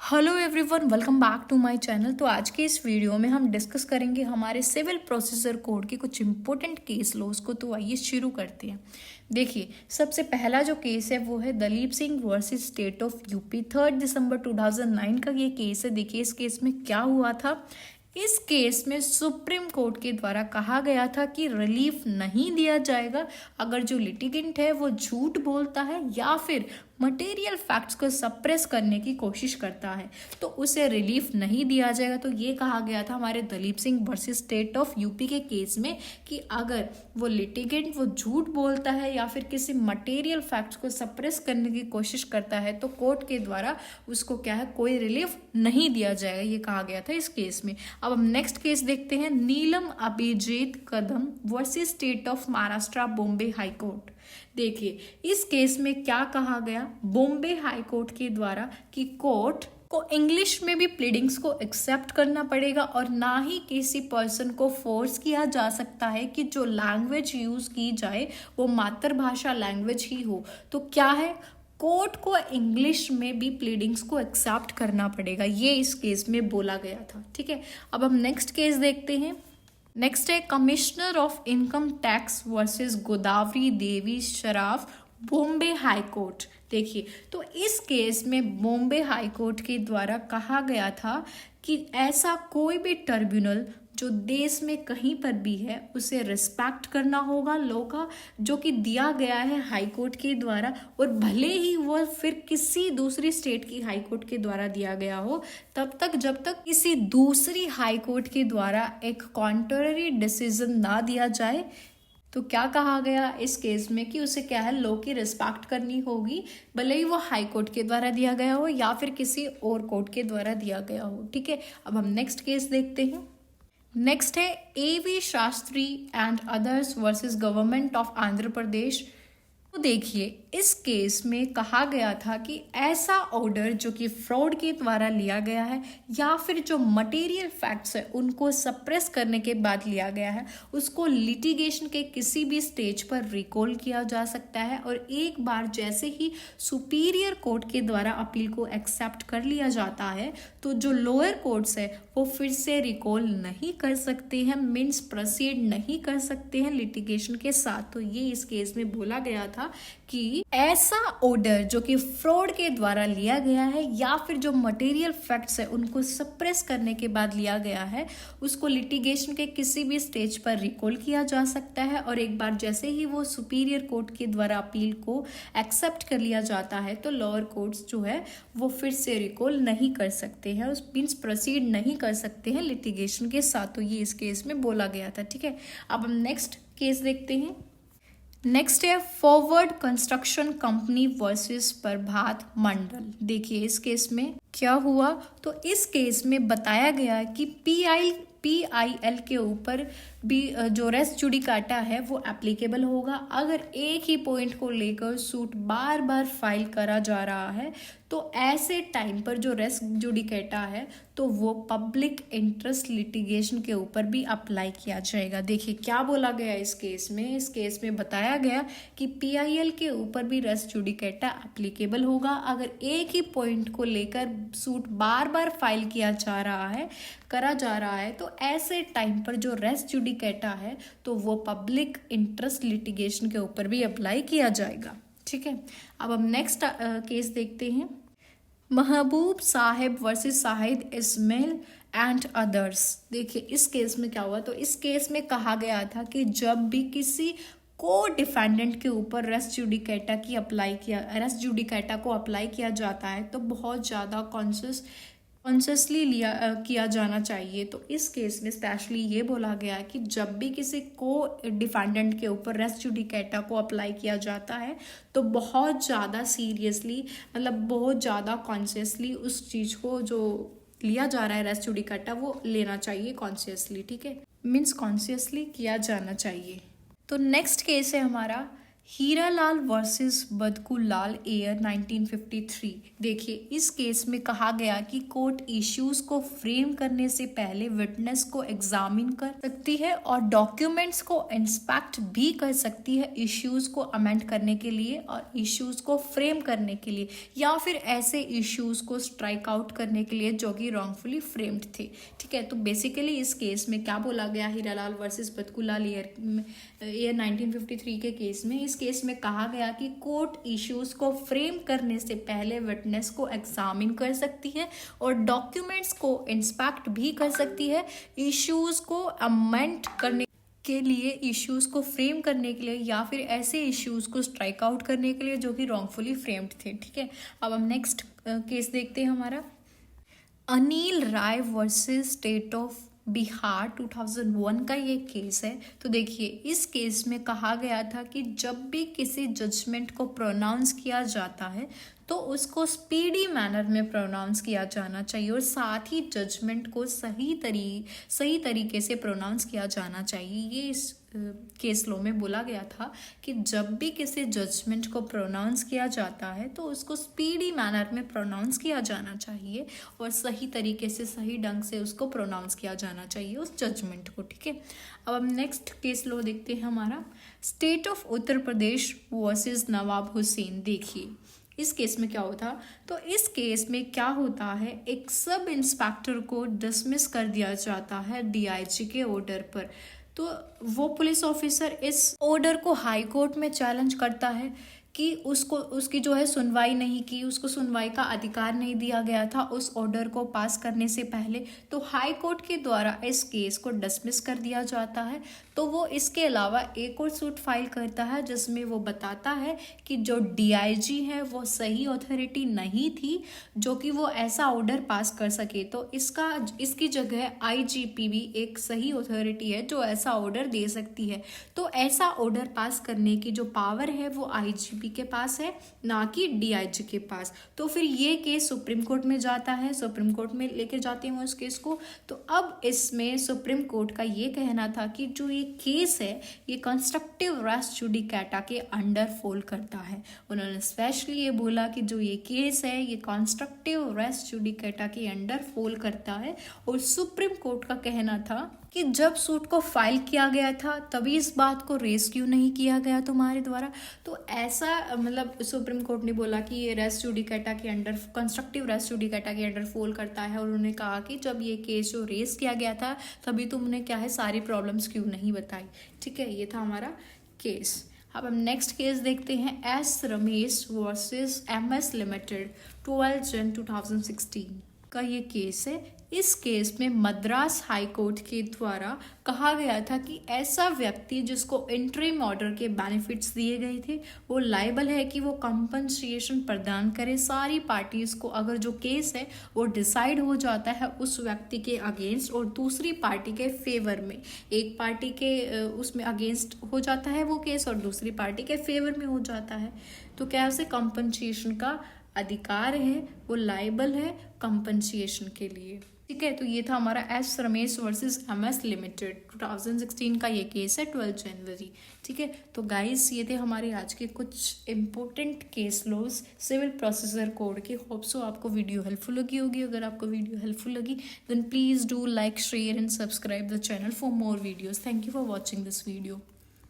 Hello everyone, welcome back to my channel. तो आज के इस वीडियो में हम डिस्कस करेंगे हमारे सिविल प्रोसीजर कोड के कुछ इंपॉर्टेंट केस लॉज को। तो आइए शुरू करते हैं। देखिए, सबसे पहला जो केस है वो है Dalip Singh versus state of UP. 3 दिसंबर 2009 का ये केस है। देखिए, इस केस में क्या हुआ था। इस केस में सुप्रीम कोर्ट के द्वारा कहा गया था कि रिलीफ नहीं दिया जाएगा अगर जो लिटिगेंट है वो झूठ बोलता है या फिर मटेरियल फैक्ट्स को सप्रेस करने की कोशिश करता है, तो उसे रिलीफ नहीं दिया जाएगा। तो ये कहा गया था हमारे Dalip Singh versus state of UP के केस में कि अगर वो लिटिगेंट वो झूठ बोलता है या फिर किसी मटेरियल फैक्ट्स को सप्रेस करने की कोशिश करता है तो कोर्ट के द्वारा उसको क्या है, कोई रिलीफ नहीं दिया जाएगा, ये कहा गया था इस केस में। अब हम नेक्स्ट केस देखते हैं, Neelam Abhijit Kadam versus state of Maharashtra Bombay high court. देखिए, इस केस में क्या कहा गया बॉम्बे हाई कोर्ट के द्वारा कि कोर्ट को इंग्लिश में भी प्लीडिंग्स को एक्सेप्ट करना पड़ेगा और ना ही किसी पर्सन को फोर्स किया जा सकता है कि जो लैंग्वेज यूज की जाए वो मातृभाषा लैंग्वेज ही हो। तो क्या है, कोर्ट को इंग्लिश में भी प्लीडिंग्स को एक्सेप्ट करना पड़ेगा, ये इस केस में बोला गया था। ठीक है, अब हम नेक्स्ट केस देखते हैं। नेक्स्ट है commissioner of income tax versus Godavari Devi Saraf Bombay high court. देखिए, तो इस केस में बॉम्बे हाई कोर्ट के द्वारा कहा गया था कि ऐसा कोई भी ट्रिब्यूनल जो देश में कहीं पर भी है उसे रिस्पेक्ट करना होगा लॉ का जो कि दिया गया है हाई कोर्ट के द्वारा, और भले ही वह फिर किसी दूसरी स्टेट की हाई कोर्ट के द्वारा दिया गया हो, तब तक जब तक किसी दूसरी हाई कोर्ट के द्वारा एक कॉन्ट्ररी डिसीजन ना दिया जाए। तो क्या कहा गया इस केस में कि उसे क्या है, लॉ की रिस्पेक्ट करनी होगी, भले ही वो हाई कोर्ट के द्वारा दिया गया हो या फिर किसी और कोर्ट के द्वारा दिया गया हो। ठीक है, अब हम नेक्स्ट केस देखते हैं। नेक्स्ट है AV Shastri and others versus government of Andhra Pradesh. तो देखिए, इस केस में कहा गया था कि ऐसा ऑर्डर जो कि फ्रॉड के द्वारा लिया गया है या फिर जो मटेरियल फैक्ट्स है उनको सप्रेस करने के बाद लिया गया है उसको लिटिगेशन के किसी भी स्टेज पर रिकॉल किया जा सकता है, और एक बार जैसे ही सुपीरियर कोर्ट के द्वारा अपील को एक्सेप्ट कर लिया जाता है तो जो लोअर कोर्ट्स है वो फिर से रिकॉल नहीं कर सकते हैं, मीन्स प्रोसीड नहीं कर सकते हैं लिटिगेशन के साथ। तो ये इस केस में बोला गया था कि ऐसा ऑर्डर जो कि फ्रॉड के द्वारा लिया गया है या फिर जो मटेरियल फैक्ट्स है उनको सप्रेस करने के बाद लिया गया है उसको लिटिगेशन के किसी भी स्टेज पर रिकॉल किया जा सकता है, और एक बार जैसे ही वो सुपीरियर कोर्ट के द्वारा अपील को एक्सेप्ट कर लिया जाता है तो लोअर कोर्ट्स जो है वो फिर से रिकॉल नहीं कर सकते हैं, उस मीन्स प्रोसीड नहीं कर सकते हैं लिटिगेशन के साथ। तो ये इस केस में बोला गया था। ठीक है, अब हम नेक्स्ट केस देखते हैं। नेक्स्ट है फॉरवर्ड कंस्ट्रक्शन कंपनी वर्सेस प्रभात मंडल। देखिए, इस केस में क्या हुआ, तो इस केस में बताया गया कि पीआईएल के ऊपर भी जो रेस जुडिकाटा है वो एप्लीकेबल होगा अगर एक ही पॉइंट को लेकर सूट बार बार फाइल करा जा रहा है। तो ऐसे टाइम पर जो रेस जुडिकेटा है तो वो पब्लिक इंटरेस्ट लिटिगेशन के ऊपर भी अप्लाई किया जाएगा। देखिए, क्या बोला गया इस केस में बताया गया कि पीआईएल के ऊपर भी रेस जुडिकेटा एप्लीकेबल होगा अगर एक ही पॉइंट को लेकर सूट बार बार फाइल करा जा रहा है। तो ऐसे टाइम पर जो रेस जुडिकेटा है तो वो पब्लिक इंटरेस्ट लिटिगेशन के ऊपर भी अप्लाई किया जाएगा। ठीक है, अब हम नेक्स्ट केस देखते हैं, Mehboob Sahib versus Shahid Ismail and others. देखिए, इस केस में क्या हुआ, तो इस केस में कहा गया था कि जब भी किसी को डिफेंडेंट के ऊपर रेस जुडिकेटा को अप्लाई किया जाता है तो बहुत ज़्यादा कॉन्शियसली किया जाना चाहिए। तो इस केस में स्पेशली ये बोला गया है कि जब भी किसी को डिफेंडेंट के ऊपर रेस जुडिकेटा को अप्लाई किया जाता है तो बहुत ज़्यादा सीरियसली, मतलब बहुत ज़्यादा कॉन्शियसली उस चीज़ को जो लिया जा रहा है रेस जुडिकेटा वो लेना चाहिए कॉन्शियसली। ठीक है, मीन्स कॉन्शियसली किया जाना चाहिए। तो नेक्स्ट केस है हमारा हीरालाल वर्सेस बदकुलाल एयर 1953। देखिए, इस केस में कहा गया कि कोर्ट इश्यूज को फ्रेम करने से पहले विटनेस को एग्जामिन कर सकती है और डॉक्यूमेंट्स को इंस्पेक्ट भी कर सकती है इश्यूज को अमेंड करने के लिए और इश्यूज को फ्रेम करने के लिए, या फिर ऐसे इश्यूज को स्ट्राइक आउट करने के लिए जो कि रॉन्गफुली फ्रेम्ड थे। ठीक है, तो बेसिकली इस केस में क्या बोला गया, हीरालाल वर्सेस बदकुलाल एयर 1953 के केस में, इस केस में कहा गया कि कोर्ट इश्यूज को फ्रेम करने से पहले विटनेस को एग्जामिन कर सकती है और डॉक्यूमेंट्स को इंस्पेक्ट भी कर सकती है इश्यूज को अमेंड करने के लिए, इश्यूज को फ्रेम करने के लिए, या फिर ऐसे इश्यूज को स्ट्राइक आउट करने के लिए जो कि रॉन्गफुली फ्रेम्ड थे। ठीक है, अब हम नेक्स्ट केस देखते हैं हमारा अनिल राय वर्सेस स्टेट ऑफ बिहार 2001 का ये केस है। तो देखिए, इस केस में कहा गया था कि जब भी किसी जजमेंट को प्रोनाउंस किया जाता है तो उसको स्पीडी मैनर में प्रोनाउंस किया जाना चाहिए और साथ ही जजमेंट को सही तरीके से प्रोनाउंस किया जाना चाहिए। ये इस केस लॉ में बोला गया था कि जब भी किसी जजमेंट को प्रोनाउंस किया जाता है तो उसको स्पीडी मैनर में प्रोनाउंस किया जाना चाहिए और सही तरीके से, सही ढंग से उसको प्रोनाउंस किया जाना चाहिए उस जजमेंट को। ठीक है, अब हम नेक्स्ट केस लॉ देखते हैं हमारा state of Uttar Pradesh versus Nawab Hussain. देखिए, इस केस में क्या होता, तो इस केस में क्या होता है, एक सब इंस्पेक्टर को डिसमिस कर दिया जाता है डीआईजी के ऑर्डर पर। तो वो पुलिस ऑफिसर इस ऑर्डर को हाई कोर्ट में चैलेंज करता है कि उसकी जो है सुनवाई नहीं की, उसको सुनवाई का अधिकार नहीं दिया गया था उस ऑर्डर को पास करने से पहले। तो हाई कोर्ट के द्वारा इस केस को डिसमिस कर दिया जाता है। तो वो इसके अलावा एक और सूट फाइल करता है जिसमें वो बताता है कि जो डीआईजी है वो सही अथॉरिटी नहीं थी जो कि वो ऐसा ऑर्डर पास कर सके। तो इसकी जगह आईजीपी भी एक सही अथॉरिटी है जो ऐसा ऑर्डर दे सकती है। तो ऐसा ऑर्डर पास करने की जो पावर है वो आईजीपी के पास है, ना कि डीआईजी के पास। तो फिर ये केस सुप्रीम कोर्ट में जाता है, सुप्रीम कोर्ट में लेके जाते हैं उस केस को। तो अब इसमें सुप्रीम कोर्ट का ये कहना था कि जो ये केस है ये कंस्ट्रक्टिव रेस जुडिकाटा के अंडर फॉल करता है। उन्होंने स्पेशली ये बोला कि जो ये केस है ये कंस्ट्रक्टिव रेस जुडिकाटा के अंडर फॉल करता है। और सुप्रीम कोर्ट का कहना था कि जब सूट को फाइल किया गया था तभी इस बात को रेस क्यों नहीं किया गया तुम्हारे द्वारा। तो ऐसा मतलब सुप्रीम कोर्ट ने बोला कि ये रेस जुडिकाटा के अंडर, कंस्ट्रक्टिव रेस जुडिकाटा के अंडर फॉल करता है। और उन्होंने कहा कि जब ये केस जो रेस किया गया था तभी तुमने क्या है सारी प्रॉब्लम्स क्यों नहीं बताई। ठीक है, ये था हमारा केस। अब हम नेक्स्ट केस देखते हैं S Ramesh versus MS limited 12 जन 2016 का ये केस है। इस केस में मद्रास हाई कोर्ट के द्वारा कहा गया था कि ऐसा व्यक्ति जिसको इंटरिम ऑर्डर के बेनिफिट्स दिए गए थे वो लायबल है कि वो कंपनसेशन प्रदान करे सारी पार्टीज को, अगर जो केस है वो डिसाइड हो जाता है उस व्यक्ति के अगेंस्ट और दूसरी पार्टी के फेवर में। एक पार्टी के उसमें अगेंस्ट हो जाता है वो केस और दूसरी पार्टी के फेवर में हो जाता है। तो क्या उसे कंपनसेशन का अधिकार है, वो लायबल है कंपनसेशन के लिए। ठीक है, तो ये था हमारा S Ramesh versus MS limited 2016 का ये केस है 12 जनवरी। ठीक है, तो गाइस ये थे हमारे आज के कुछ important case laws civil procedure code के। होप सो आपको वीडियो हेल्पफुल लगी होगी। अगर आपको वीडियो हेल्पफुल लगी then please do like, share and subscribe the channel for more videos. Thank you for watching this video.